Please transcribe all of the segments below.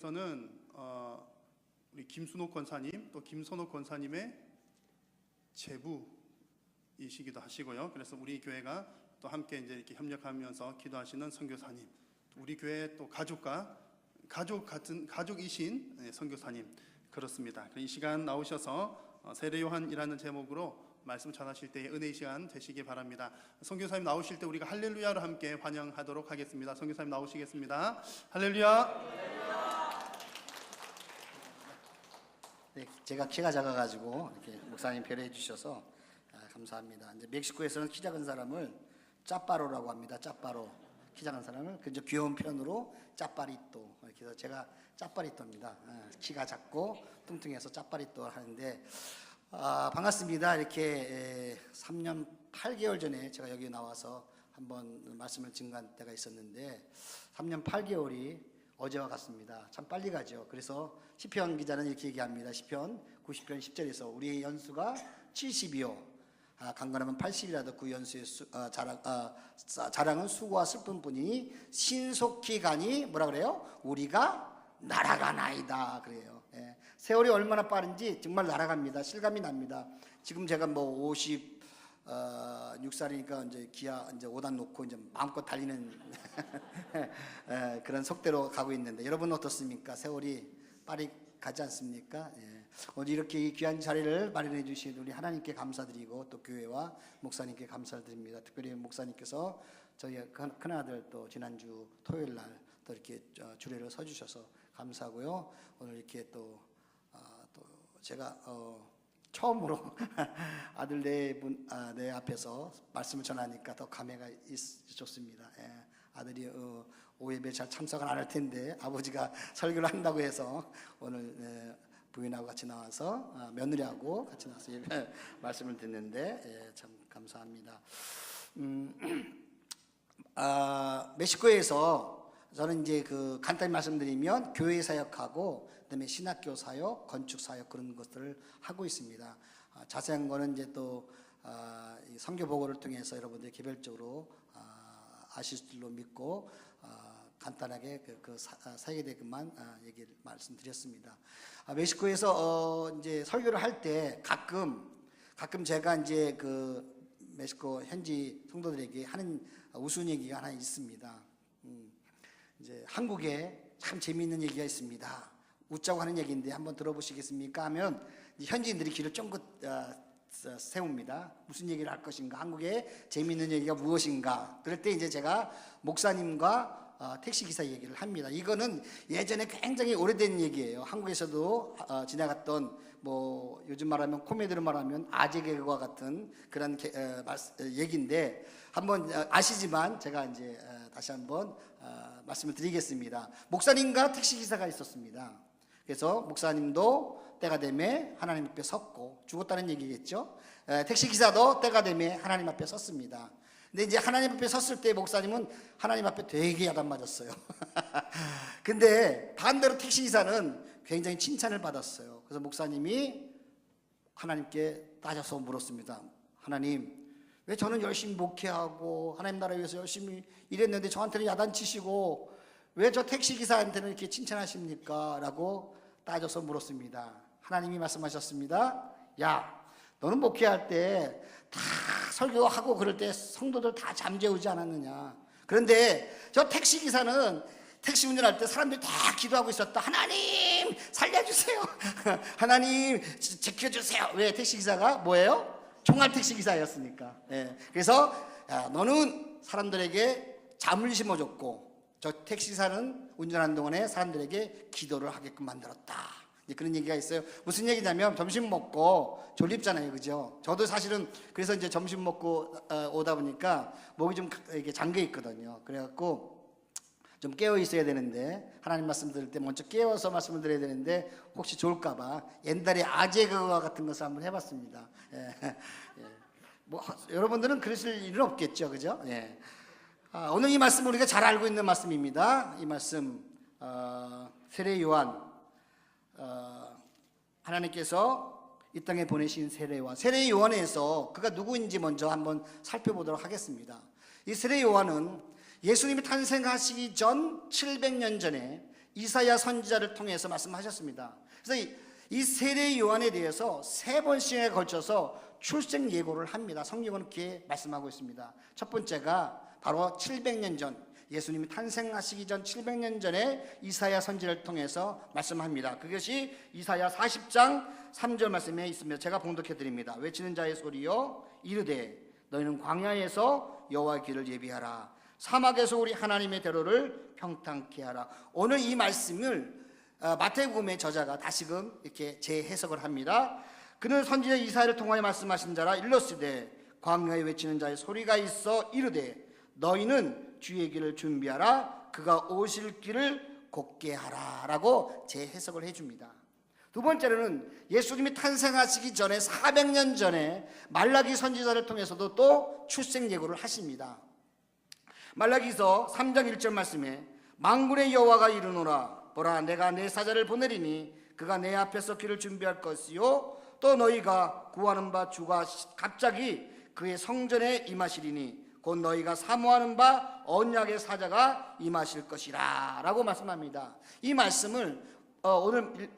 목사님께서는 우리 김순옥 권사님 또 김선옥 권사님의 제부이시기도 하시고요. 그래서 우리 교회가 또 함께 이제 이렇게 협력하면서 기도하시는 선교사님, 우리 교회 또 가족이신 선교사님, 그렇습니다. 이 시간 나오셔서 세례 요한이라는 제목으로 말씀 전하실 때의 은혜의 시간 되시기 바랍니다. 선교사님 나오실 때 우리가 할렐루야로 함께 환영하도록 하겠습니다. 선교사님 나오시겠습니다. 할렐루야. 네, 제가 키가 작아가지고 이렇게 목사님 배려해 주셔서 감사합니다. 이제 멕시코에서는 키 작은 사람을 짜빠로라고 합니다. 짜빠로, 키 작은 사람을 그 귀여운 표현으로 짜빠리또, 이렇게 해서 제가 짜빠리또입니다. 키가 작고 뚱뚱해서 짜빠리또 하는데 반갑습니다. 이렇게 3년 8개월 전에 제가 여기 나와서 한번 말씀을 증거한 때가 있었는데 3년 8개월이 어제와 같습니다. 참 빨리 가죠. 그래서 시편 기자는 이렇게 얘기합니다. 시편 90편 10절에서 우리의 연수가 70이요 강건하면 80이라도 그 연수의 자랑은 수고와 슬픔뿐이니 신속히 가니 뭐라 그래요? 우리가 날아가나이다 그래요. 예. 세월이 얼마나 빠른지 정말 날아갑니다. 실감이 납니다. 지금 제가 뭐 56살이니까 이제 기아 이제 5단 놓고 이제 마음껏 달리는 그런 속대로 가고 있는데 여러분 어떻습니까? 세월이 빨리 가지 않습니까? 예. 오늘 이렇게 이 귀한 자리를 마련해 주신 우리 하나님께 감사드리고 또 교회와 목사님께 감사드립니다. 특별히 목사님께서 저희 큰아들 또 지난주 토요일 날 또 이렇게 주례를 서주셔서 감사하고요. 오늘 이렇게 또 제가 처음으로 아들 네 앞에서 말씀을 전하니까 더 감회가 좋습니다. 예. 아들이 오예배 잘 참석을 안 할 텐데 아버지가 설교를 한다고 해서 오늘 부인하고 같이 나와서 며느리하고 같이 나와서 말씀을 듣는데 참 감사합니다. 멕시코에서 저는 이제 간단히 말씀드리면 교회 사역하고 그다음에 신학교 사역, 건축 사역 그런 것들을 하고 있습니다. 자세한 거는 이제 또 선교 보고를 통해서 여러분들이 개별적으로 아실 줄로 믿고 간단하게 그 사역에 대해서만 얘기를 말씀드렸습니다. 멕시코에서 이제 설교를 할 때 가끔 제가 이제 멕시코 현지 성도들에게 하는 우스운 얘기가 하나 있습니다. 이제 한국에 참 재미있는 얘기가 있습니다. 웃자고 하는 얘기인데 한번 들어보시겠습니까? 하면 현지인들이 귀를 쫑긋 세웁니다. 무슨 얘기를 할 것인가? 한국에 재미있는 얘기가 무엇인가? 그럴 때 이제 제가 목사님과 택시기사 얘기를 합니다. 이거는 예전에 굉장히 오래된 얘기예요. 한국에서도 지나갔던 뭐 요즘 말하면 코미디로 말하면 아재 개그와 같은 그런 얘기인데 한번 아시지만 제가 이제 다시 한번 말씀을 드리겠습니다. 목사님과 택시기사가 있었습니다. 그래서 목사님도 때가 되면 하나님 앞에 섰고 죽었다는 얘기겠죠. 택시기사도 때가 되면 하나님 앞에 섰습니다. 근데 이제 하나님 앞에 섰을 때 목사님은 하나님 앞에 되게 야단 맞았어요. 근데 반대로 택시기사는 굉장히 칭찬을 받았어요. 그래서 목사님이 하나님께 따져서 물었습니다. 하나님, 왜 저는 열심히 목회하고 하나님 나라 위해서 열심히 일했는데 저한테는 야단치시고 왜 저 택시기사한테는 이렇게 칭찬하십니까? 라고 따져서 물었습니다. 하나님이 말씀하셨습니다. 야, 너는 목회할 때 다 설교하고 그럴 때 성도들 다 잠재우지 않았느냐? 그런데 저 택시기사는 택시 운전할 때 사람들이 다 기도하고 있었다. 하나님 살려주세요. 하나님 지켜주세요. 왜? 택시기사가 뭐예요? 총알 택시기사였으니까. 예. 그래서 너는 사람들에게 잠을 심어줬고 저 택시기사는 운전하는 동안에 사람들에게 기도를 하게끔 만들었다. 그런 얘기가 있어요. 무슨 얘기냐면 점심 먹고 졸립잖아요, 그죠? 저도 사실은 그래서 이제 점심 먹고 오다 보니까 목이 좀 이렇게 잠겨 있거든요. 그래갖고 좀 깨어 있어야 되는데 하나님 말씀 들을 때 먼저 깨워서 말씀을 드려야 되는데 혹시 좋을까봐 옛날에 아재 그와 같은 것을 한번 해봤습니다. 예. 뭐 여러분들은 그러실 일은 없겠죠, 그죠? 예. 오늘 이 말씀 우리가 잘 알고 있는 말씀입니다. 이 말씀 세례 요한 하나님께서 이 땅에 보내신 세례 요한에서 그가 누구인지 먼저 한번 살펴보도록 하겠습니다. 이 세례 요한은 예수님이 탄생하시기 전 700년 전에 이사야 선지자를 통해서 말씀하셨습니다. 그래서 이 세례 요한에 대해서 3번씩에 걸쳐서 출생 예고를 합니다. 성경은 그렇게 말씀하고 있습니다. 첫 번째가 바로 700년 전, 예수님이 탄생하시기 전 700년 전에 이사야 선지자를 통해서 말씀합니다. 그것이 이사야 40장 3절 말씀에 있습니다. 제가 봉독해 드립니다. 외치는 자의 소리여 이르되 너희는 광야에서 여호와의 길을 예비하라. 사막에서 우리 하나님의 대로를 평탄케 하라. 오늘 이 말씀을 마태복음의 저자가 다시금 이렇게 재해석을 합니다. 그는 선지자 이사야를 통하여 말씀하신 자라 일렀으되 광야에 외치는 자의 소리가 있어 이르되 너희는 주의 길을 준비하라. 그가 오실 길을 곧게 하라 라고 재해석을 해줍니다. 두 번째로는 예수님이 탄생하시기 전에 400년 전에 말라기 선지자를 통해서도 또 출생 예고를 하십니다. 말라기서 3장 1절 말씀에 만군의 여호와가 이르노라 보라 내가 내 사자를 보내리니 그가 내 앞에서 길을 준비할 것이요 또 너희가 구하는 바 주가 갑자기 그의 성전에 임하시리니 곧 너희가 사모하는 바 언약의 사자가 임하실 것이라 라고 말씀합니다. 이 말씀을 오늘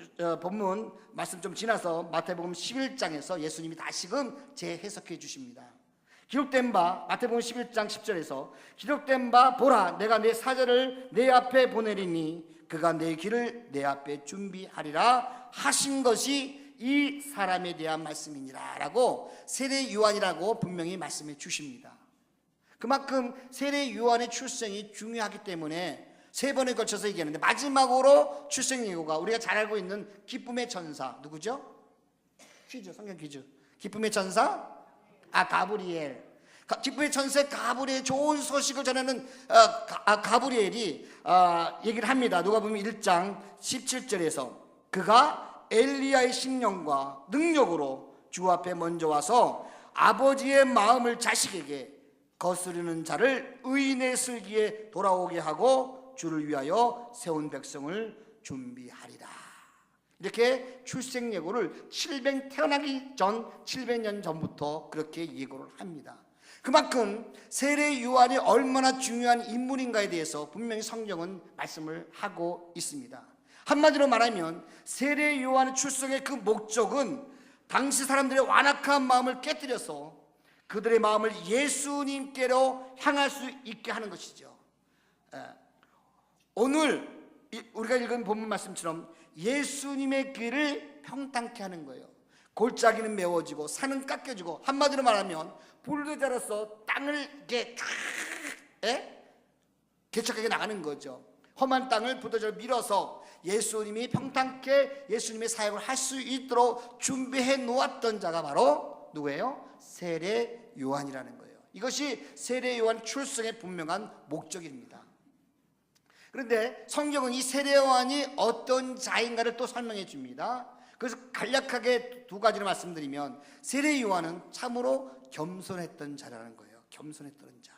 본문 말씀 좀 지나서 마태복음 11장에서 예수님이 다시금 재해석해 주십니다. 기록된 바 마태복음 11장 10절에서 기록된 바 보라 내가 내 사자를 내 앞에 보내리니 그가 내 길을 내 앞에 준비하리라 하신 것이 이 사람에 대한 말씀이니라 라고 세례 요한이라고 분명히 말씀해 주십니다. 그만큼 세례 요한의 출생이 중요하기 때문에 3번에 걸쳐서 얘기하는데 마지막으로 출생 예고가 우리가 잘 알고 있는 기쁨의 전사 누구죠? 퀴즈, 성경 퀴즈. 기쁨의 전사? 가브리엘. 기쁨의 전사 가브리엘 좋은 소식을 전하는 가브리엘이 얘기를 합니다. 누가복음 1장 17절에서 그가 엘리야의 심령과 능력으로 주 앞에 먼저 와서 아버지의 마음을 자식에게 거스르는 자를 의인의 슬기에 돌아오게 하고 주를 위하여 세운 백성을 준비하리라. 이렇게 출생 예고를 태어나기 전 700년 전부터 그렇게 예고를 합니다. 그만큼 세례 요한이 얼마나 중요한 인물인가에 대해서 분명히 성경은 말씀을 하고 있습니다. 한마디로 말하면 세례 요한의 출생의 그 목적은 당시 사람들의 완악한 마음을 깨뜨려서 그들의 마음을 예수님께로 향할 수 있게 하는 것이죠. 오늘 우리가 읽은 본문 말씀처럼 예수님의 길을 평탄케 하는 거예요. 골짜기는 메워지고 산은 깎여지고 한마디로 말하면 불도자로서 땅을 이렇게 개척하게 나가는 거죠. 험한 땅을 불도자로 밀어서 예수님이 평탄케 예수님의 사역을 할 수 있도록 준비해 놓았던 자가 바로 누구예요? 세례 요한이라는 거예요. 이것이 세례 요한 출생의 분명한 목적입니다. 그런데 성경은 이 세례 요한이 어떤 자인가를 또 설명해 줍니다. 그래서 간략하게 2가지를 말씀드리면 세례 요한은 참으로 겸손했던 자라는 거예요. 겸손했던 자.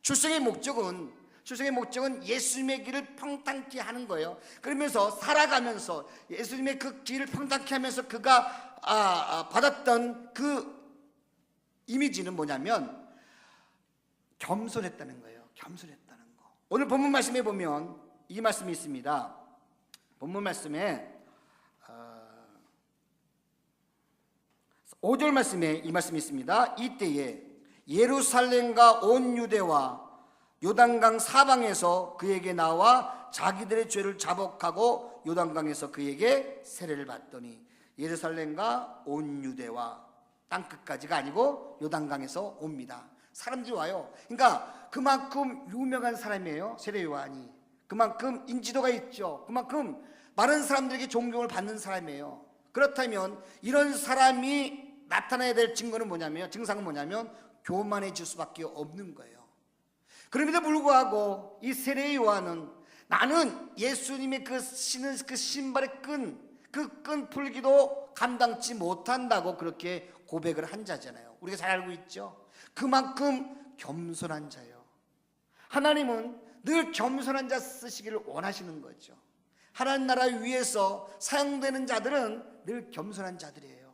출생의 목적은 예수님의 길을 평탄케 하는 거예요. 그러면서 살아가면서 예수님의 그 길을 평탄케 하면서 그가 받았던 그 이미지는 뭐냐면 겸손했다는 거예요. 겸손했다는 거. 오늘 본문 말씀에 보면 이 말씀이 있습니다. 본문 말씀에 5절 말씀에 이 말씀이 있습니다. 이때에 예루살렘과 온 유대와 요단강 사방에서 그에게 나와 자기들의 죄를 자복하고 요단강에서 그에게 세례를 받더니 예루살렘과 온 유대와 땅끝까지가 아니고 요단강에서 옵니다. 사람들이 와요. 그러니까 그만큼 유명한 사람이에요. 세례 요한이. 그만큼 인지도가 있죠. 그만큼 많은 사람들에게 존경을 받는 사람이에요. 그렇다면 이런 사람이 나타나야 될 증상은 뭐냐면 교만해질 수밖에 없는 거예요. 그럼에도 불구하고 이 세례 요한은 나는 예수님의 그 신은 그 신발의 끈 풀기도 감당치 못한다고 그렇게 고백을 한 자잖아요. 우리가 잘 알고 있죠. 그만큼 겸손한 자예요. 하나님은 늘 겸손한 자 쓰시기를 원하시는 거죠. 하나님 나라 위에서 사용되는 자들은 늘 겸손한 자들이에요.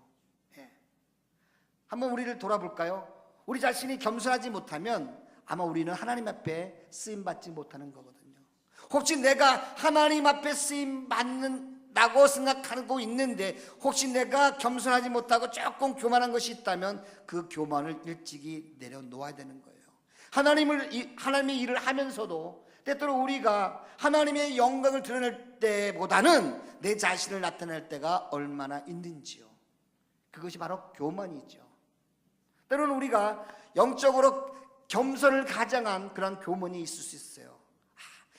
한번 우리를 돌아볼까요? 우리 자신이 겸손하지 못하면 아마 우리는 하나님 앞에 쓰임받지 못하는 거거든요. 혹시 내가 하나님 앞에 쓰임 받는다고 생각하고 있는데 혹시 내가 겸손하지 못하고 조금 교만한 것이 있다면 그 교만을 일찍이 내려놓아야 되는 거예요. 하나님의 일을 하면서도 때때로 우리가 하나님의 영광을 드러낼 때보다는 내 자신을 나타낼 때가 얼마나 있는지요. 그것이 바로 교만이죠. 때로는 우리가 영적으로 겸손을 가장한 그런 교만이 있을 수 있어요.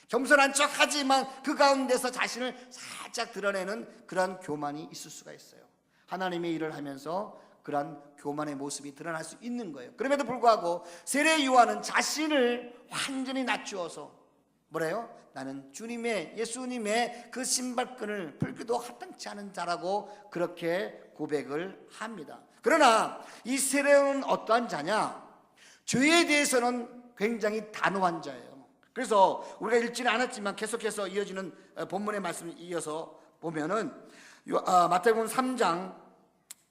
겸손한 척 하지만 그 가운데서 자신을 살짝 드러내는 그런 교만이 있을 수가 있어요. 하나님의 일을 하면서 그런 교만의 모습이 드러날 수 있는 거예요. 그럼에도 불구하고 세례 요한은 자신을 완전히 낮추어서 뭐래요? 나는 예수님의 그 신발끈을 풀기도 합당치 않은 자라고 그렇게 고백을 합니다. 그러나 이 세례요한은 어떠한 자냐? 죄에 대해서는 굉장히 단호한 자예요. 그래서 우리가 읽지는 않았지만 계속해서 이어지는 본문의 말씀을 이어서 보면은 마태복음 3장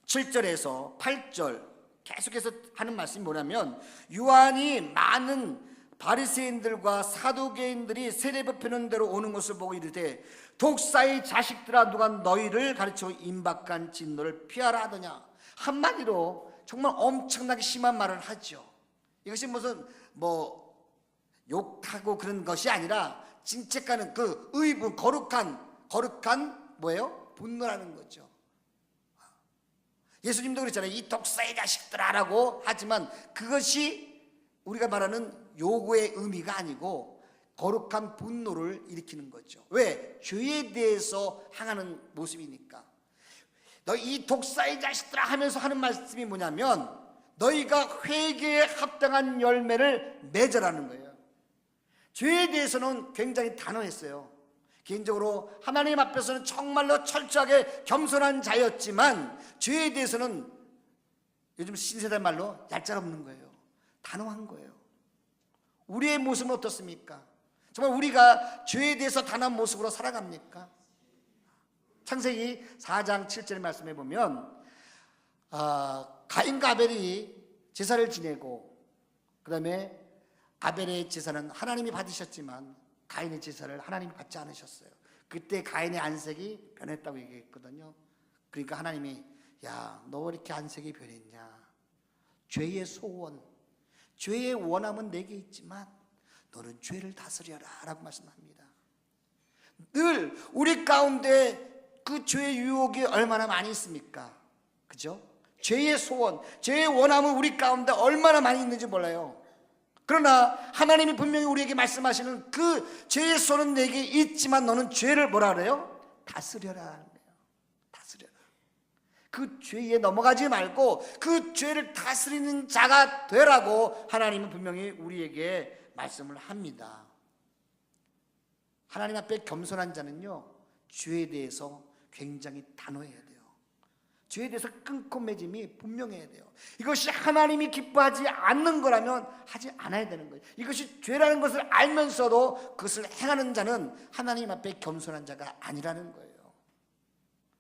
7절에서 8절 계속해서 하는 말씀이 뭐냐면, 요한이 많은 바리새인들과 사두개인들이 세례법하는 대로 오는 것을 보고 이르되, 독사의 자식들아, 누가 너희를 가르쳐 임박한 진노를 피하라 하더냐. 한마디로 정말 엄청나게 심한 말을 하죠. 이것이 무슨 욕하고 그런 것이 아니라 진책하는 그 의분, 거룩한 뭐예요? 분노라는 거죠. 예수님도 그랬잖아요. 이 독사의 자식들아라고 하지만 그것이 우리가 말하는 요구의 의미가 아니고 거룩한 분노를 일으키는 거죠. 왜? 죄에 대해서 향하는 모습이니까. 너 이 독사의 자식들아 하면서 하는 말씀이 뭐냐면, 너희가 회개에 합당한 열매를 맺으라는 거예요. 죄에 대해서는 굉장히 단호했어요. 개인적으로 하나님 앞에서는 정말로 철저하게 겸손한 자였지만 죄에 대해서는 요즘 신세대 말로 얄짤없는 거예요. 단호한 거예요. 우리의 모습은 어떻습니까? 정말 우리가 죄에 대해서 단호한 모습으로 살아갑니까? 창세기 4장 7절의 말씀에 보면 가인과 아벨이 제사를 지내고, 그 다음에 아벨의 제사는 하나님이 받으셨지만 가인의 제사를 하나님이 받지 않으셨어요. 그때 가인의 안색이 변했다고 얘기했거든요. 그러니까 하나님이, 야, 너 왜 이렇게 안색이 변했냐? 죄의 소원, 죄의 원함은 내게 있지만 너는 죄를 다스려라 라고 말씀합니다. 늘 우리 가운데 그 죄의 유혹이 얼마나 많이 있습니까? 그죠? 죄의 소원, 죄의 원함은 우리 가운데 얼마나 많이 있는지 몰라요. 그러나 하나님이 분명히 우리에게 말씀하시는 그 죄의 손은 내게 있지만 너는 죄를 뭐라 그래요? 다스려라 하는 거예요. 다스려라. 그 죄에 넘어가지 말고 그 죄를 다스리는 자가 되라고 하나님은 분명히 우리에게 말씀을 합니다. 하나님 앞에 겸손한 자는요, 죄에 대해서 굉장히 단호해야 돼요. 죄에 대해서 끊고 맺음이 분명해야 돼요. 이것이 하나님이 기뻐하지 않는 거라면 하지 않아야 되는 거예요. 이것이 죄라는 것을 알면서도 그것을 행하는 자는 하나님 앞에 겸손한 자가 아니라는 거예요.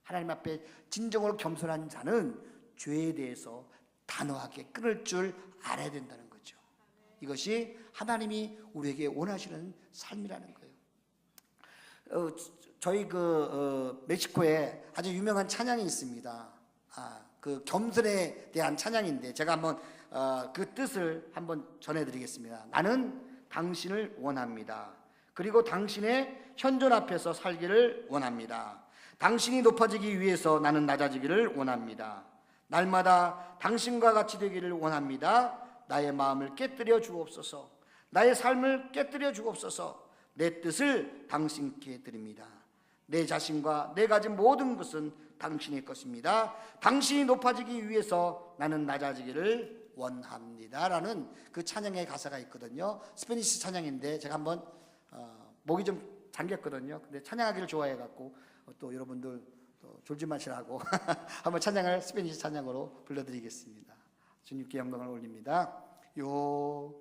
하나님 앞에 진정으로 겸손한 자는 죄에 대해서 단호하게 끊을 줄 알아야 된다는 거죠. 이것이 하나님이 우리에게 원하시는 삶이라는 거예요. 저희 멕시코에 아주 유명한 찬양이 있습니다. 그 겸손에 대한 찬양인데 제가 한번 그 뜻을 한번 전해드리겠습니다. 나는 당신을 원합니다. 그리고 당신의 현존 앞에서 살기를 원합니다. 당신이 높아지기 위해서 나는 낮아지기를 원합니다. 날마다 당신과 같이 되기를 원합니다. 나의 마음을 깨뜨려 주옵소서. 나의 삶을 깨뜨려 주옵소서. 내 뜻을 당신께 드립니다. 내 자신과 내 가진 모든 것은 당신의 것입니다. 당신이 높아지기 위해서 나는 낮아지기를 원합니다 라는 그 찬양의 가사가 있거든요. 스페니시 찬양인데 제가 한번 목이 좀 잠겼거든요. 근데 찬양하기를 좋아해갖고 또 여러분들 졸지 마시라고 한번 찬양을 스페니시 찬양으로 불러드리겠습니다. 주님께 영광을 올립니다. Yo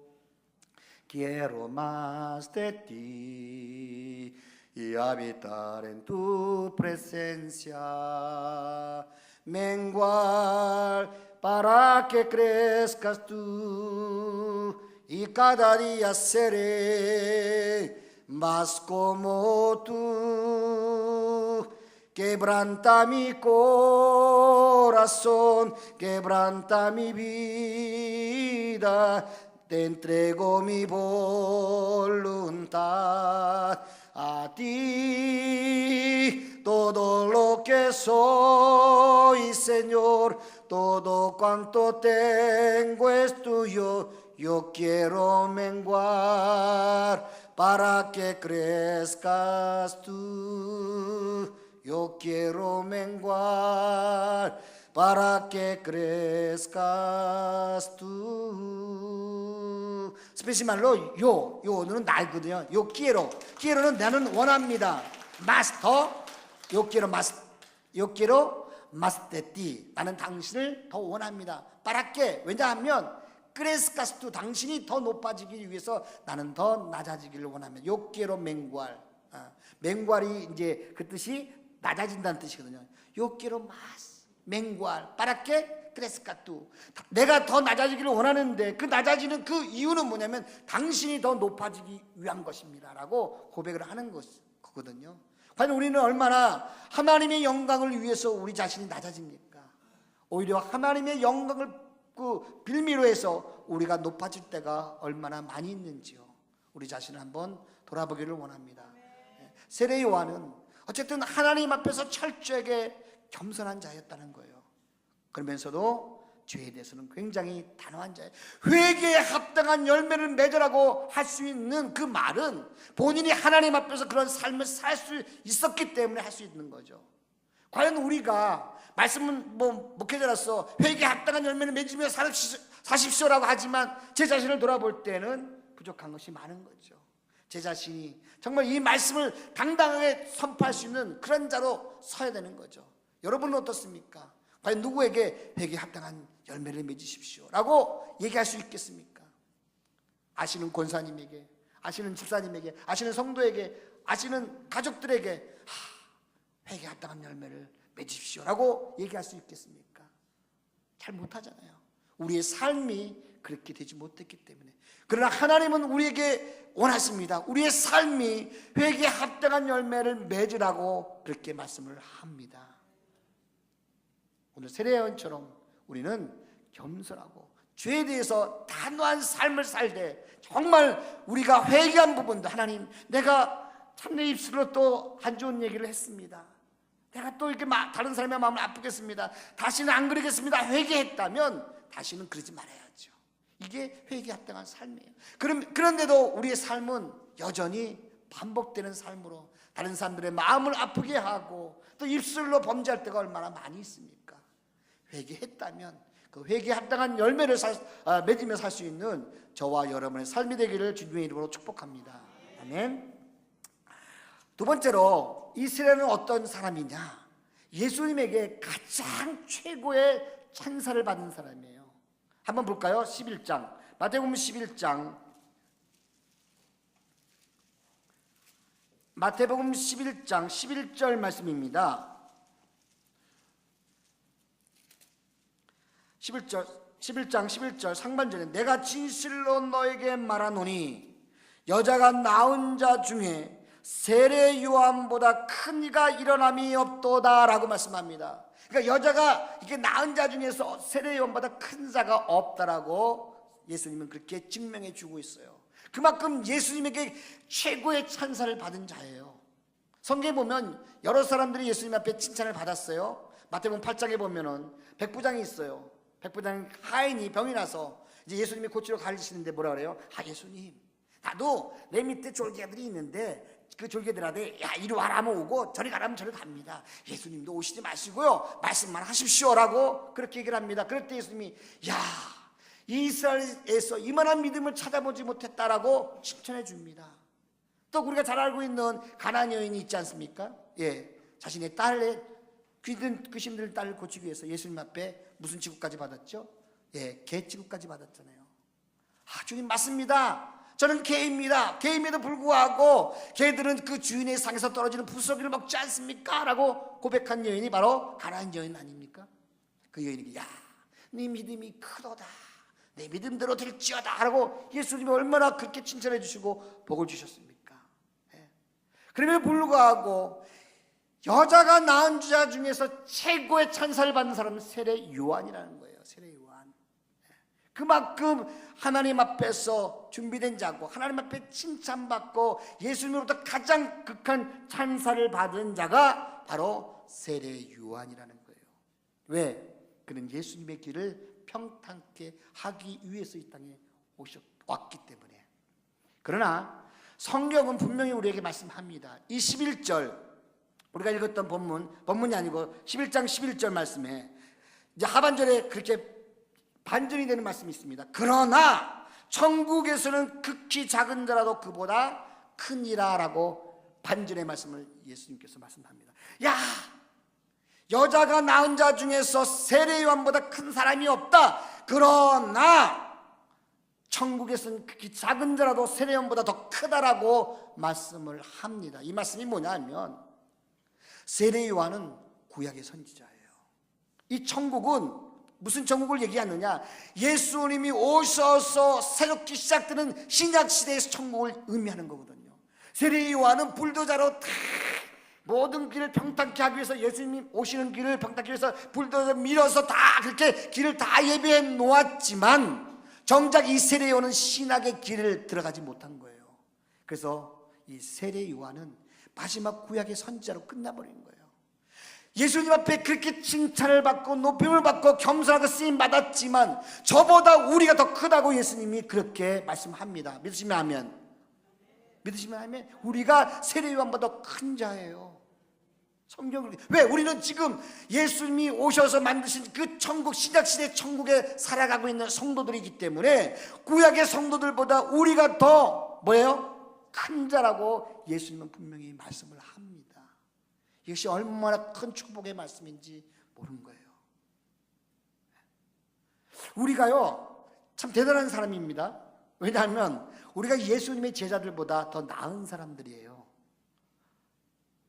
quiero más de ti y habitar en tu presencia, menguar para que crezcas tú y cada día seré mas como tú. Quebranta mi corazón, quebranta mi vida, te entrego mi voluntad. A ti todo lo que soy, Señor, todo cuanto tengo es tuyo. Yo quiero menguar para que crezcas tú. Yo quiero menguar para que crezcas tú. 스페시말로 요 오늘은 나거든요. 요 quiero는 나는 원합니다. más 더 yo quiero más de ti. 나는 당신을 더 원합니다. para qué? 왜냐하면 crezcas tú, 당신이 더 높아지기 위해서 나는 더 낮아지기를 원합니다. yo quiero menguar. 맹괄이 이제 그 뜻이 낮아진다는 뜻이거든요. yo quiero más menguar. para qué? crezcas tú. 내가 더 낮아지기를 원하는데 그 낮아지는 그 이유는 뭐냐면 당신이 더 높아지기 위한 것입니다 라고 고백을 하는 거거든요. 과연 우리는 얼마나 하나님의 영광을 위해서 우리 자신이 낮아집니까? 오히려 하나님의 영광을 그 빌미로 해서 우리가 높아질 때가 얼마나 많이 있는지요. 우리 자신을 한번 돌아보기를 원합니다. 세례 요한은 어쨌든 하나님 앞에서 철저하게 겸손한 자였다는 거예요. 그러면서도 죄에 대해서는 굉장히 단호한 자예요. 회개에 합당한 열매를 맺으라고 할 수 있는 그 말은 본인이 하나님 앞에서 그런 삶을 살 수 있었기 때문에 할 수 있는 거죠. 과연 우리가 말씀은 목회자로서 회개에 합당한 열매를 맺으며 사십시오라고 하지만 제 자신을 돌아볼 때는 부족한 것이 많은 거죠. 제 자신이 정말 이 말씀을 당당하게 선포할 수 있는 그런 자로 서야 되는 거죠. 여러분은 어떻습니까? 과연 누구에게 회개에 합당한 열매를 맺으십시오 라고 얘기할 수 있겠습니까? 아시는 권사님에게, 아시는 집사님에게, 아시는 성도에게, 아시는 가족들에게 회개에 합당한 열매를 맺으십시오 라고 얘기할 수 있겠습니까? 잘 못하잖아요. 우리의 삶이 그렇게 되지 못했기 때문에. 그러나 하나님은 우리에게 원하십니다. 우리의 삶이 회개에 합당한 열매를 맺으라고 그렇게 말씀을 합니다. 오늘 세례요한처럼 우리는 겸손하고 죄에 대해서 단호한 삶을 살되 정말 우리가 회개한 부분도 하나님 내가 참 내 입술로 또 안 좋은 얘기를 했습니다. 내가 또 이렇게 다른 사람의 마음을 아프게 했습니다. 다시는 안 그러겠습니다. 회개했다면 다시는 그러지 말아야죠. 이게 회개에 합당한 삶이에요. 그런데도 우리의 삶은 여전히 반복되는 삶으로 다른 사람들의 마음을 아프게 하고 또 입술로 범죄할 때가 얼마나 많이 있습니까? 회개했다면 그 회개에 합당한 열매를 맺으며 살 수 있는 저와 여러분의 삶이 되기를 주님의 이름으로 축복합니다. 아멘. 두 번째로 이 세례는 어떤 사람이냐? 예수님에게 가장 최고의 찬사를 받은 사람이에요. 한번 볼까요? 11장 마태복음 11장 마태복음 11장 11절 말씀입니다. 11장 11절 상반절에 내가 진실로 너에게 말하노니 여자가 낳은 자 중에 세례 요한보다 큰 이가 일어남이 없도다 라고 말씀합니다. 그러니까 여자가 이렇게 낳은 자 중에서 세례 요한보다 큰 자가 없다라고 예수님은 그렇게 증명해 주고 있어요. 그만큼 예수님에게 최고의 찬사를 받은 자예요. 성경에 보면 여러 사람들이 예수님 앞에 칭찬을 받았어요. 마태복음 8장에 보면은 백부장이 있어요. 백부장 하인이 병이 나서 이제 예수님이 고치러 가시는데 뭐라 그래요? 예수님, 나도 내 밑에 졸개들이 있는데 그 졸개들한테 야 이리 와라 하면 오고 저리 가라면 저리 갑니다. 예수님도 오시지 마시고요 말씀만 하십시오라고 그렇게 얘기를 합니다. 그럴 때 예수님이 야 이스라엘에서 이만한 믿음을 찾아보지 못했다라고 칭찬해 줍니다. 또 우리가 잘 알고 있는 가나안 여인이 있지 않습니까? 자신의 딸의 귀든 힘든 딸을 고치기 위해서 예수님 앞에 무슨 취급까지 받았죠? 개 취급까지 받았잖아요. 주님 맞습니다. 저는 개입니다. 개임에도 불구하고 개들은 그 주인의 상에서 떨어지는 부스러기를 먹지 않습니까? 라고 고백한 여인이 바로 가나안 여인 아닙니까? 그 여인이 야, 네 믿음이 크도다. 내 믿음대로 될지어다. 라고 예수님이 얼마나 그렇게 칭찬해 주시고 복을 주셨습니까? 그럼에도 불구하고 여자가 낳은 자 중에서 최고의 찬사를 받는 사람은 세례 요한이라는 거예요. 세례 요한. 그만큼 하나님 앞에서 준비된 자고 하나님 앞에 칭찬받고 예수님으로부터 가장 극한 찬사를 받은 자가 바로 세례 요한이라는 거예요. 왜? 그는 예수님의 길을 평탄케 하기 위해서 이 땅에 왔기 때문에. 그러나 성경은 분명히 우리에게 말씀합니다. 이 11절 우리가 읽었던 본문이 아니고 11장 11절 말씀에 이제 하반절에 그렇게 반전이 되는 말씀이 있습니다. 그러나 천국에서는 극히 작은 자라도 그보다 크니라 라고 반전의 말씀을 예수님께서 말씀합니다. 야, 여자가 낳은 자 중에서 세례 요한보다 큰 사람이 없다. 그러나 천국에서는 극히 작은 자라도 세례 요한보다 더 크다라고 말씀을 합니다. 이 말씀이 뭐냐면 세례 요한은 구약의 선지자예요. 이 천국은 무슨 천국을 얘기하느냐? 예수님이 오셔서 새롭게 시작되는 신약시대의 천국을 의미하는 거거든요. 세례 요한은 불도자로 다 모든 길을 평탄케 하기 위해서 예수님이 오시는 길을 평탄케 해서 불도저 밀어서 다 그렇게 길을 다 예비해 놓았지만 정작 이 세례 요한은 신학의 길을 들어가지 못한 거예요. 그래서 이 세례 요한은 마지막 구약의 선지자로 끝나버린 거예요. 예수님 앞에 그렇게 칭찬을 받고 높임을 받고 겸손하고 쓰임 받았지만 저보다 우리가 더 크다고 예수님이 그렇게 말씀합니다. 믿으시면 아멘. 믿으시면 아멘. 우리가 세례 요한보다 큰 자예요. 성경을. 왜? 우리는 지금 예수님이 오셔서 만드신 그 천국, 신약시대 천국에 살아가고 있는 성도들이기 때문에 구약의 성도들보다 우리가 더 뭐예요? 큰 자라고 예수님은 분명히 말씀을 합니다. 이것이 얼마나 큰 축복의 말씀인지 모르는 거예요. 우리가요 참 대단한 사람입니다. 왜냐하면 우리가 예수님의 제자들보다 더 나은 사람들이에요.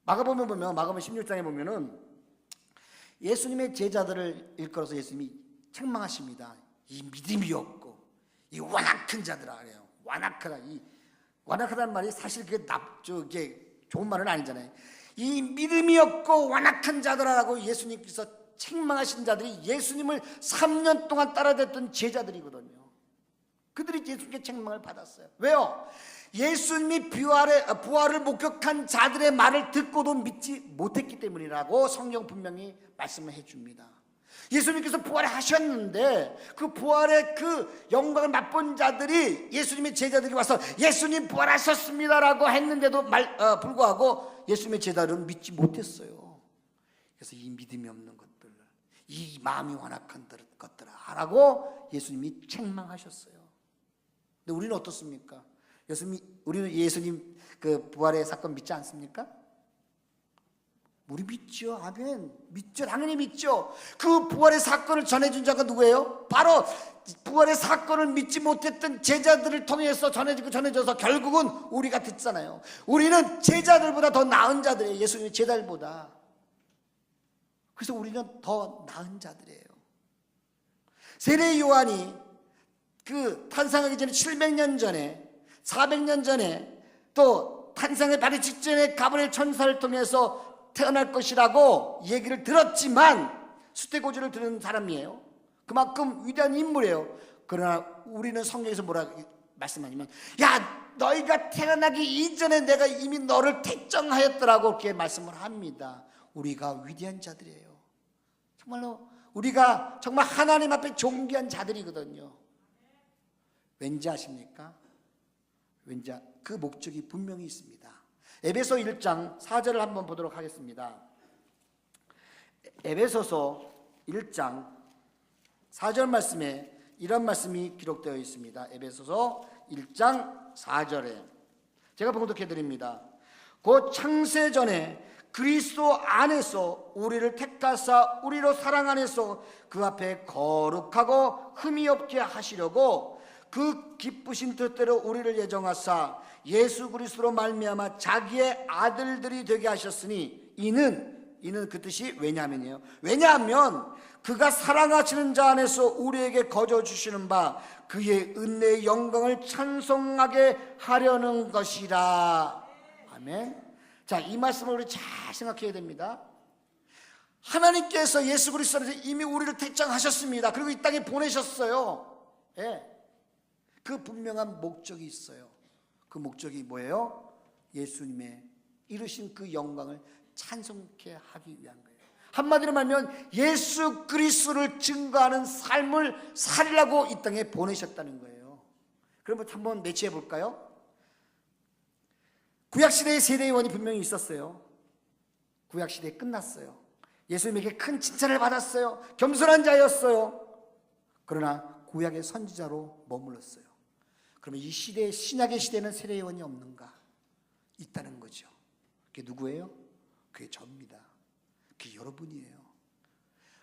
마가복음 보면 마가복음 16장에 보면은 예수님의 제자들을 일컬어서 예수님이 책망하십니다. 이 믿음이 없고 이 완악한 자들아 그래요. 완악하다. 이 완악하다는 말이 사실 그게 좋은 말은 아니잖아요. 이 믿음이 없고 완악한 자들아라고 예수님께서 책망하신 자들이 예수님을 3년 동안 따라댔던 제자들이거든요. 그들이 예수님께 책망을 받았어요. 왜요? 예수님이 부활을 목격한 자들의 말을 듣고도 믿지 못했기 때문이라고 성경 분명히 말씀을 해줍니다. 예수님께서 부활하셨는데 그 부활의 그 영광을 맛본 자들이 예수님의 제자들이 와서 예수님 부활하셨습니다라고 했는데도 불구하고 예수님의 제자들은 믿지 못했어요. 그래서 이 믿음이 없는 것들, 이 마음이 완악한 것들아 라고 예수님이 책망하셨어요. 근데 우리는 어떻습니까? 우리는 예수님 그 부활의 사건 믿지 않습니까? 우리 믿죠. 아멘. 믿죠. 당연히 믿죠. 그 부활의 사건을 전해준 자가 누구예요? 바로 부활의 사건을 믿지 못했던 제자들을 통해서 전해져서 결국은 우리가 듣잖아요. 우리는 제자들보다 더 나은 자들이에요. 예수님의 제자들보다. 그래서 우리는 더 나은 자들이에요. 세례 요한이 그 탄생하기 전에 700년 전에 400년 전에 또 탄생을 바로 직전에 가브리엘 천사를 통해서 태어날 것이라고 얘기를 들었지만 수태고지를 들은 사람이에요. 그만큼 위대한 인물이에요. 그러나 우리는 성경에서 뭐라 말씀하냐면 야 너희가 태어나기 이전에 내가 이미 너를 택정하였더라고 그렇게 말씀을 합니다. 우리가 위대한 자들이에요. 정말로 우리가 정말 하나님 앞에 존귀한 자들이거든요. 왠지 아십니까? 왠지 그 목적이 분명히 있습니다. 에베소 1장 4절을 한번 보도록 하겠습니다. 에베소서 1장 4절 말씀에 이런 말씀이 기록되어 있습니다. 에베소서 1장 4절에 제가 봉독해 드립니다. 곧 창세전에 그리스도 안에서 우리를 택하사 우리로 사랑 안에서 그 앞에 거룩하고 흠이 없게 하시려고 그 기쁘신 뜻대로 우리를 예정하사 예수 그리스도로 말미암아 자기의 아들들이 되게 하셨으니 이는 그 뜻이 왜냐하면요. 왜냐하면 그가 사랑하시는 자 안에서 우리에게 거저 주시는 바 그의 은혜의 영광을 찬송하게 하려는 것이라. 아멘. 자, 이 말씀을 우리 잘 생각해야 됩니다. 하나님께서 예수 그리스도를 이미 우리를 택정하셨습니다. 그리고 이 땅에 보내셨어요. 예. 그 분명한 목적이 있어요. 그 목적이 뭐예요? 예수님의 이루신 그 영광을 찬송케 하기 위한 거예요. 한마디로 말하면 예수 그리스도를 증거하는 삶을 살라고 이 땅에 보내셨다는 거예요. 그러면 한번 매치해 볼까요? 구약시대의 세례요한이 분명히 있었어요. 구약시대에 끝났어요. 예수님에게 큰 칭찬을 받았어요. 겸손한 자였어요. 그러나 구약의 선지자로 머물렀어요. 그러면 이 시대, 신약의 시대는 세례요한이 없는가? 있다는 거죠. 그게 누구예요? 그게 저입니다. 그게 여러분이에요.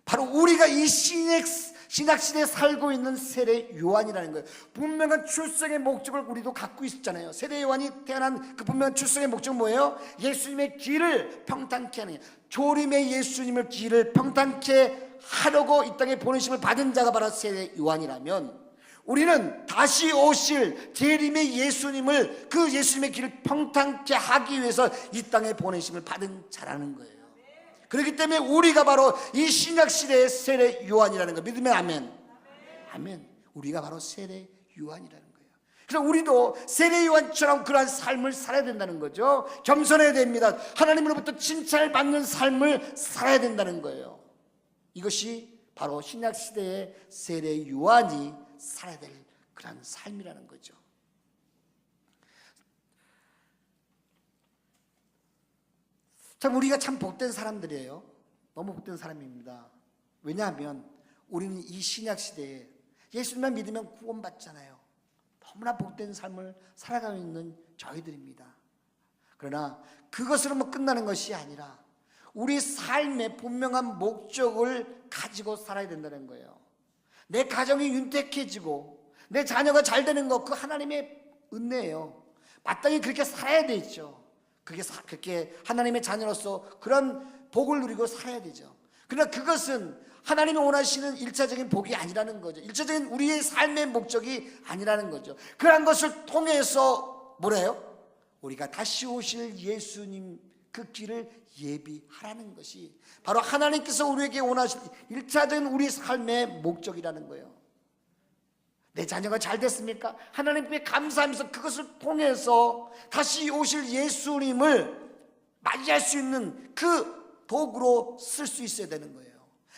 바로 우리가 이 신약시대에 살고 있는 세례요한이라는 거예요. 분명한 출생의 목적을 우리도 갖고 있었잖아요. 세례요한이 태어난 그 분명한 출생의 목적은 뭐예요? 예수님의 길을 평탄케 하는 거예요. 조림의 예수님의 길을 평탄케 하려고 이 땅에 보내심을 받은 자가 바로 세례요한이라면, 우리는 다시 오실 재림의 예수님을, 그 예수님의 길을 평탄케 하기 위해서 이 땅에 보내심을 받은 자라는 거예요. 그렇기 때문에 우리가 바로 이 신약시대의 세례 요한이라는 거 믿으면 아멘. 아멘. 우리가 바로 세례 요한이라는 거예요. 그래서 우리도 세례 요한처럼 그러한 삶을 살아야 된다는 거죠. 겸손해야 됩니다. 하나님으로부터 칭찬을 받는 삶을 살아야 된다는 거예요. 이것이 바로 신약시대의 세례 요한이 살아야 될 그런 삶이라는 거죠. 참 우리가 참 복된 사람들이에요. 너무 복된 사람입니다. 왜냐하면 우리는 이 신약시대에 예수님만 믿으면 구원받잖아요. 너무나 복된 삶을 살아가고 있는 저희들입니다. 그러나 그것으로 끝나는 것이 아니라 우리 삶의 분명한 목적을 가지고 살아야 된다는 거예요. 내 가정이 윤택해지고 내 자녀가 잘 되는 것, 그 하나님의 은혜예요. 마땅히 그렇게 살아야 되죠. 그렇게 하나님의 자녀로서 그런 복을 누리고 살아야 되죠. 그러나 그것은 하나님이 원하시는 일차적인 복이 아니라는 거죠. 일차적인 우리의 삶의 목적이 아니라는 거죠. 그런 것을 통해서 뭐래요? 우리가 다시 오실 예수님 그 길을 예비하라는 것이 바로 하나님께서 우리에게 원하시는 일차적인 우리 삶의 목적이라는 거예요. 내 자녀가 잘 됐습니까? 하나님께 감사하면서 그것을 통해서 다시 오실 예수님을 맞이할 수 있는 그 도구로 쓸 수 있어야 되는 거예요.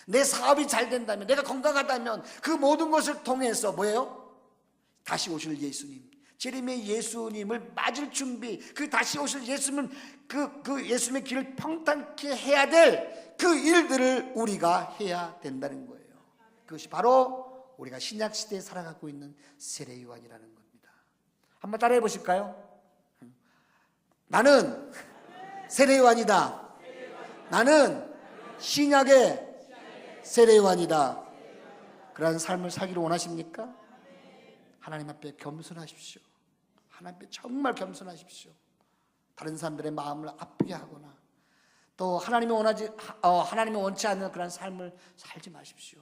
내 사업이 잘 된다면, 내가 건강하다면 그 모든 것을 통해서 뭐예요? 다시 오실 예수님, 재림의 예수님을 맞을 준비, 그 다시 오실 예수님을 그 예수님의 길을 평탄케 해야 될 그 일들을 우리가 해야 된다는 거예요. 그것이 바로 우리가 신약시대에 살아가고 있는 세례 요한이라는 겁니다. 한번 따라해 보실까요? 나는 세례 요한이다. 나는 신약의 세례 요한이다. 그런 삶을 살기를 원하십니까? 하나님 앞에 겸손하십시오. 하나님 앞에 정말 겸손하십시오. 다른 사람들의 마음을 아프게 하거나 또 하나님이 원치 않는 그런 삶을 살지 마십시오.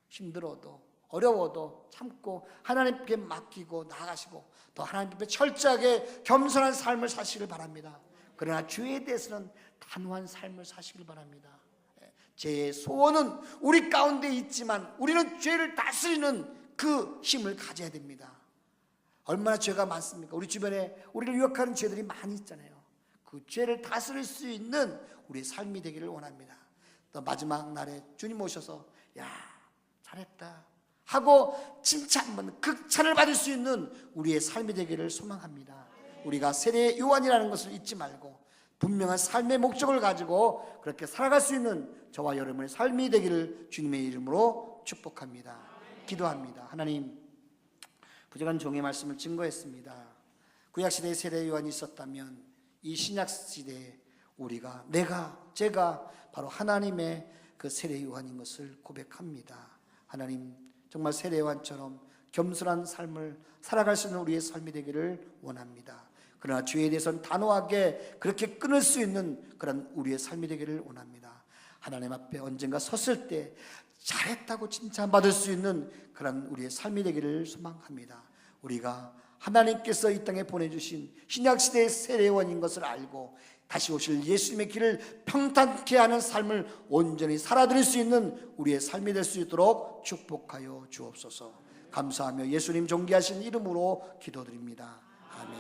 힘들어도 어려워도 참고 하나님께 맡기고 나아가시고 또 하나님 앞에 철저하게 겸손한 삶을 사시길 바랍니다. 그러나 죄에 대해서는 단호한 삶을 사시길 바랍니다. 죄의 소원은 우리 가운데 있지만 우리는 죄를 다스리는 그 힘을 가져야 됩니다. 얼마나 죄가 많습니까? 우리 주변에 우리를 유혹하는 죄들이 많이 있잖아요. 그 죄를 다스릴 수 있는 우리의 삶이 되기를 원합니다. 또 마지막 날에 주님 오셔서 야 잘했다 하고 칭찬, 극찬을 받을 수 있는 우리의 삶이 되기를 소망합니다. 우리가 세례 요한이라는 것을 잊지 말고 분명한 삶의 목적을 가지고 그렇게 살아갈 수 있는 저와 여러분의 삶이 되기를 주님의 이름으로 축복합니다. 기도합니다. 하나님, 부족한 종의 말씀을 증거했습니다. 구약시대에 세례 요한이 있었다면 이 신약시대에 제가 바로 하나님의 그 세례 요한인 것을 고백합니다. 하나님, 정말 세례 요한처럼 겸손한 삶을 살아갈 수 있는 우리의 삶이 되기를 원합니다. 그러나 죄에 대해서는 단호하게 그렇게 끊을 수 있는 그런 우리의 삶이 되기를 원합니다. 하나님 앞에 언젠가 섰을 때 잘했다고 칭찬받을 수 있는 그런 우리의 삶이 되기를 소망합니다. 우리가 하나님께서 이 땅에 보내주신 신약시대의 세례요한인 것을 알고 다시 오실 예수님의 길을 평탄케 하는 삶을 온전히 살아드릴 수 있는 우리의 삶이 될 수 있도록 축복하여 주옵소서. 감사하며 예수님 존귀하신 이름으로 기도드립니다. 아멘.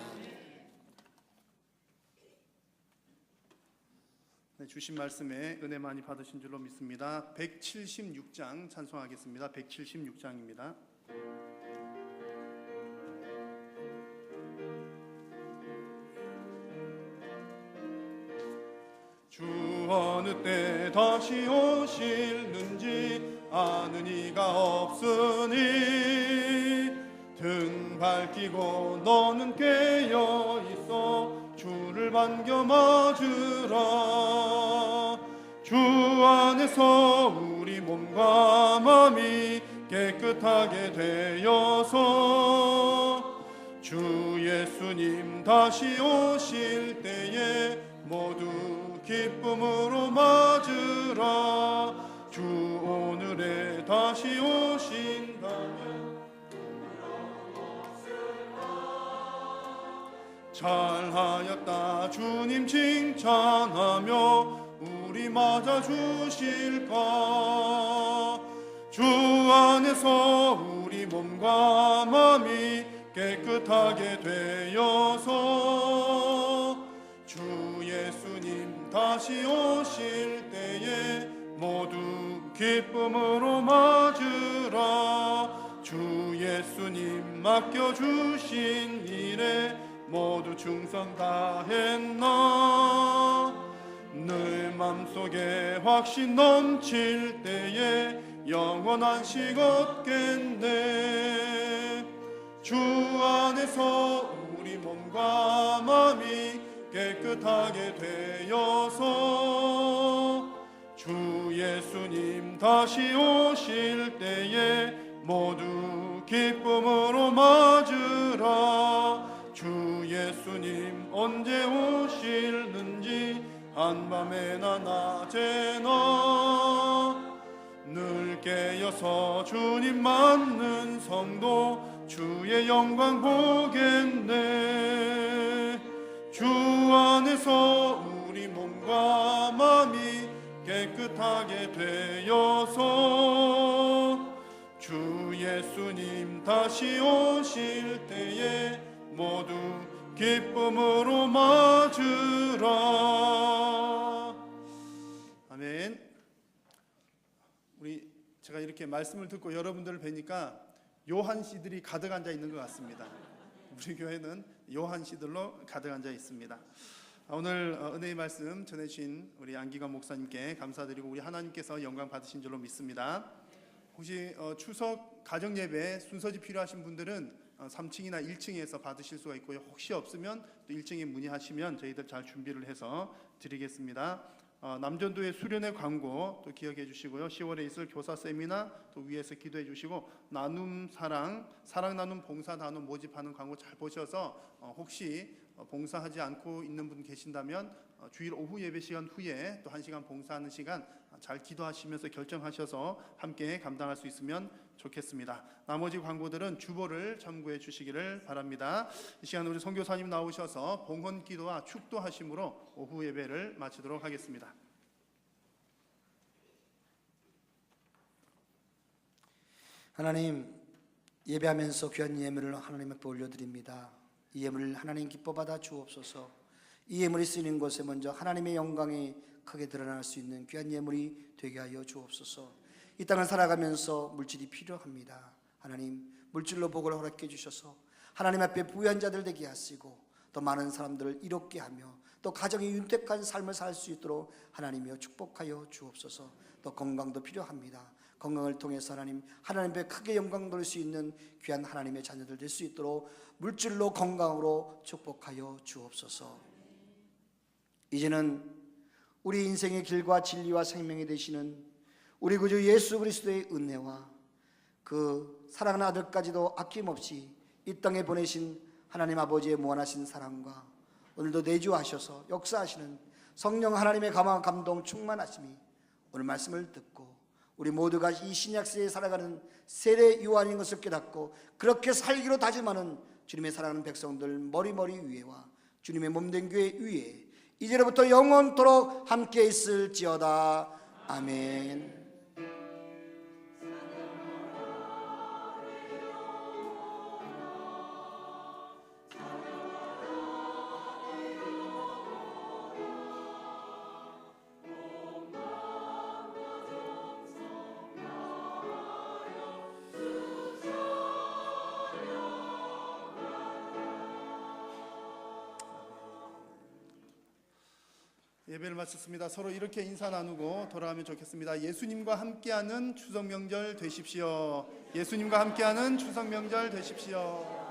네, 주신 말씀에 은혜 많이 받으신 줄로 믿습니다. 176장 찬송하겠습니다. 176장입니다. 주 어느 때 다시 오실는지 아는 이가 없으니 등 밝히고 너는 깨어 있어 주를 반겨 맞으라. 주 안에서 우리 몸과 마음이 깨끗하게 되어서 주 예수님 다시 오실 때에 모두 기쁨으로 맞으라. 주 오늘에 다시 오신다면 잘하였다 주님 칭찬하며 우리 맞아 주실까. 주 안에서 우리 몸과 마음이 깨끗하게 되어서 주 예수님 다시 오실 때에 모두 기쁨으로 맞으라. 주 예수님 맡겨주신 일에 모두 충성 다했나. 늘 맘속에 확신 넘칠 때에 영원한 식 얻겠네. 주 안에서 우리 몸과 마음이 깨끗하게 되어서 주 예수님 다시 오실 때에 모두 기쁨으로 맞으라. 주 예수님 언제 오실는지 한밤에나 낮에나 늘 깨어서 주님 맞는 성도 주의 영광 보겠네. 주 안에서 우리 몸과 마음이 깨끗하게 되어서 주 예수님 다시 오실 때에 모두 기쁨으로 맞으라. 아멘. 제가 이렇게 말씀을 듣고 여러분들을 뵈니까 요한씨들이 가득 앉아 있는 것 같습니다. 우리 교회는 요한씨들로 가득 앉아 있습니다. 오늘 은혜의 말씀 전해주신 우리 안기관 목사님께 감사드리고 우리 하나님께서 영광 받으신 줄로 믿습니다. 혹시 추석 가정예배 순서지 필요하신 분들은 3층이나 1층에서 받으실 수가 있고요. 혹시 없으면 또 1층에 문의하시면 저희들 잘 준비를 해서 드리겠습니다. 남전도의 수련회 광고 또 기억해 주시고요. 10월에 있을 교사 세미나 또 위에서 기도해 주시고 나눔 사랑 나눔 봉사 나눔 모집하는 광고 잘 보셔서 혹시 봉사하지 않고 있는 분 계신다면 주일 오후 예배 시간 후에 또 1시간 봉사하는 시간 잘 기도하시면서 결정하셔서 함께 감당할 수 있으면 좋겠습니다. 나머지 광고들은 주보를 참고해 주시기를 바랍니다. 이 시간 우리 선교사님 나오셔서 봉헌 기도와 축도하심으로 오후 예배를 마치도록 하겠습니다. 하나님, 예배하면서 귀한 예물을 하나님 앞에 올려드립니다. 이 예물을 하나님 기뻐 받아 주옵소서. 이 예물이 쓰이는 곳에 먼저 하나님의 영광이 크게 드러날 수 있는 귀한 예물이 되게 하여 주옵소서. 이 땅을 살아가면서 물질이 필요합니다. 하나님, 물질로 복을 허락해 주셔서 하나님 앞에 부유한 자들 되게 하시고 또 많은 사람들을 이롭게 하며 또 가정이 윤택한 삶을 살 수 있도록 하나님이여 축복하여 주옵소서. 또 건강도 필요합니다. 건강을 통해서 하나님 앞에 크게 영광 돌릴 수 있는 귀한 하나님의 자녀들 될 수 있도록 물질로 건강으로 축복하여 주옵소서. 이제는 우리 인생의 길과 진리와 생명이 되시는 우리 구주 예수 그리스도의 은혜와 그 사랑하는 아들까지도 아낌없이 이 땅에 보내신 하나님 아버지의 무한하신 사랑과 오늘도 내주하셔서 역사하시는 성령 하나님의 감동 충만하심이 오늘 말씀을 듣고 우리 모두가 이 신약세에 살아가는 세례 요한인 것을 깨닫고 그렇게 살기로 다짐하는 주님의 사랑하는 백성들 머리 위에와 주님의 몸된 교회 위에 이제로부터 영원토록 함께 있을지어다. 아멘. 예배를 마쳤습니다. 서로 이렇게 인사 나누고 돌아가면 좋겠습니다. 예수님과 함께하는 추석 명절 되십시오. 예수님과 함께하는 추석 명절 되십시오.